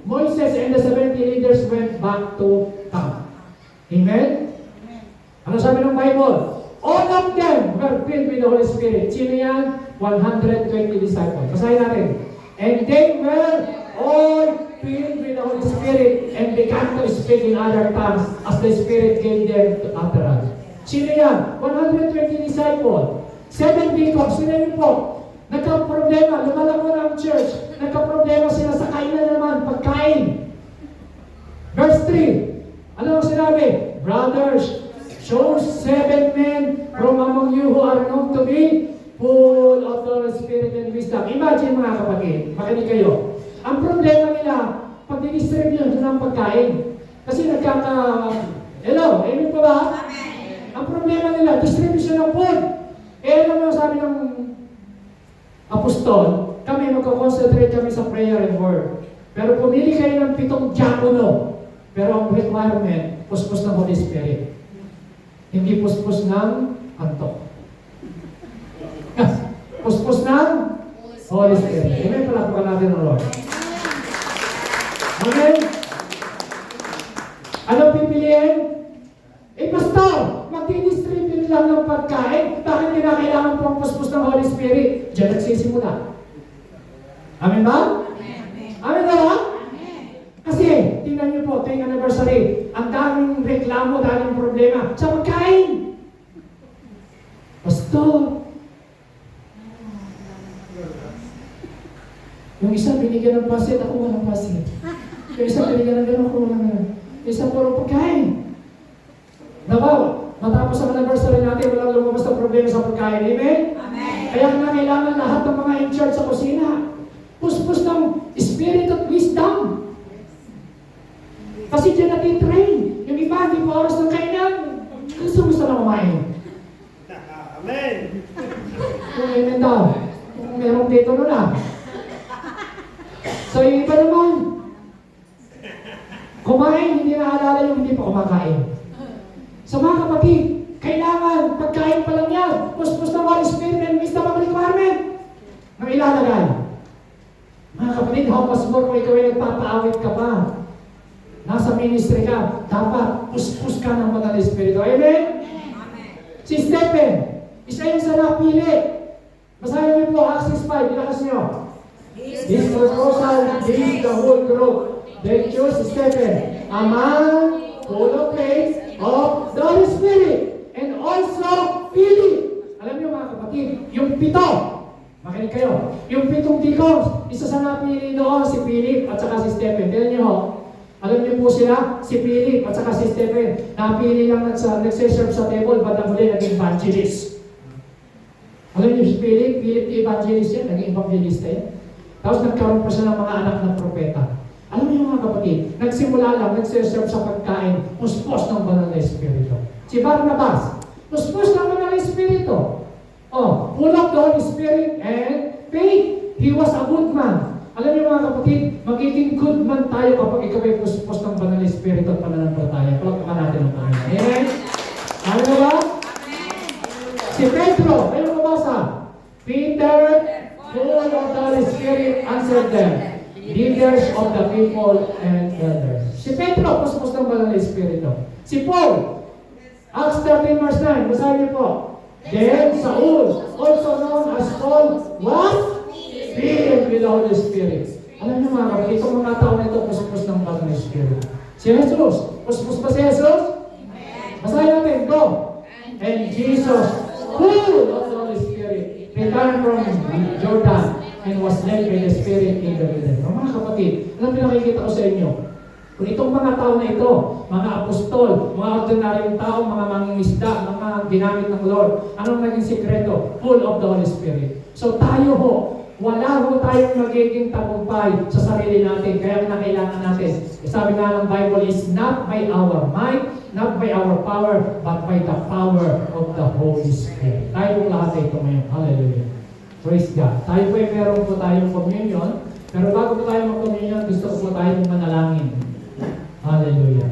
Moses and the 70 leaders went back to camp. Amen? Ano sabi ng Bible? All of them were filled with the Holy Spirit. Sino yan? 120 disciples. Basahin natin. And they were all filled with the Holy Spirit and began to speak in other tongues as the Spirit gave them to utterance. Sino yan? 120 disciples. 7 deacons. Sino yun po? Nagka-problema. Lumalago na ang church. Nagka-problema sila sa kainan naman. Pagkain. Verse 3. Ano ang sinabi? Brothers, chose 7 men from among you who are known to be full of the Holy Spirit and wisdom. Imagine mga kapatid. Makinig kayo. Ang problema nila, pag didistribute ng pagkain. Kasi hello, amen po ba? Amen. Ang problema nila, distribution ng food. Alam mo sabi ng apostol, kami magko-concentrate kami sa prayer and word. Pero pumili kayo ng 7 diakono. Pero ang requirement, puspos ng Holy Spirit. Hindi puspos ng antok. Puspos ng Holy Spirit. Amen, palapakan natin ang Lord. Amen? Ano pipiliin? Pastor, magdidistribute lang ng pagkain. Bakit kailangan pong puspos ng Holy Spirit? Diyan nagsisimula. Amen ba? Amen ba? Kasi, tingnan niyo po, tuwing anniversary, ang daming reklamo, daming problema sa pagkain. Pastor, yung isa binigyan ng pasit, ako walang pasit. Yung isa binigyan ng gano'n, ako walang gano'n. Yung isa puro pagkain. Dabaw, matapos ang anniversary natin, walang lumabas na problema sa pagkain. Amen? Amen. Kaya na kailangan lahat ng mga in-charge sa kusina. Puspos ng spirit of wisdom. Kasi dyan natin train. Yung iba, hindi pa oras ng kainan. Gusto na kumain. Amen. Kung amen daw. Kung merong dito nun ah. So yung iba naman, kumain, hindi naaalala yung hindi pa kumakain. So mga kapatid, kailangan, pagkain pa lang yan, puspos ng Holy Spirit and wisdom ang requirement ng ilalagay. Mga kapatid, how much more kung ikaw ay nagpapaawit ka pa? Nasa ministry ka, dapat puspos ka ng Banal na Espiritu. Amen? Si Stephen, isa yung sa napili. Basahin niyo po, Acts 6:5, ilakas niyo. This proposal pleased the whole group. They chose Stephen, a man full of faith of the Holy Spirit, and also Philip. Alam niyo mga kapatid, yung 7, makinig kayo, yung 7 deacons, isa sa napili doon si Philip at saka si Stephen. Tignan niyo ho, alam niyo po sila, si Philip at saka si Stephen, napili lang nagsiserve sa table, ba't ang huli naging evangelist. Alam niyo si Philip the evangelist yan, naging evangelista yan. Tapos nagkaroon pa siya ng mga anak ng propeta. Alam niyo mga kapatid, nagsimula lang, nagsiserve sa pagkain, puspos ng banal na Espiritu. Si Barnabas, puspos ng banal na Espiritu. Oh, full of the Holy Spirit and faith. He was a good man. Alam niyo mga kapatid, magiging good man tayo kapag ikaw ay puspos ng banal na Espiritu at pananampalataya. Palakpakan natin ang Panginoon. Amen? Ano na ba? Si Pedro, kayo mabasa. Peter, full of the Holy Spirit, answered them, leaders of the people and elders. Si Pedro, puspos ng banal na Espiritu. Si Paul, Acts 13 verse 9, basahin niyo po. Then Saul, also known as Paul, was filled with the Holy Spirit. Alam niyo mga kapatid, itong mga tao na ito, puspos ng banal na Espiritu. Si Jesus, puspos ba si Jesus? Basahin natin, go. And Jesus, full of the Holy Spirit, returned from Jordan and was led by the Spirit in the wilderness. Mga kapatid, alam niyo nakikita ko sa inyo, kung itong mga tao na ito, mga apostol, mga ordinaryong tao, mga mangingisda, mga ginamit ng Lord, anong naging sikreto? Full of the Holy Spirit. So tayo ho, wala ho tayong magiging tagumpay sa sarili natin. Kaya na kailangan natin. Sabi nga ng Bible is not by our might, not by our power, but by the power of the Holy Spirit. Tayo po lahat ito ngayon. Hallelujah. Praise God. Tayo po ay meron po tayong communion. Pero bago po tayo mag-communion, gusto ko po tayong manalangin. Hallelujah.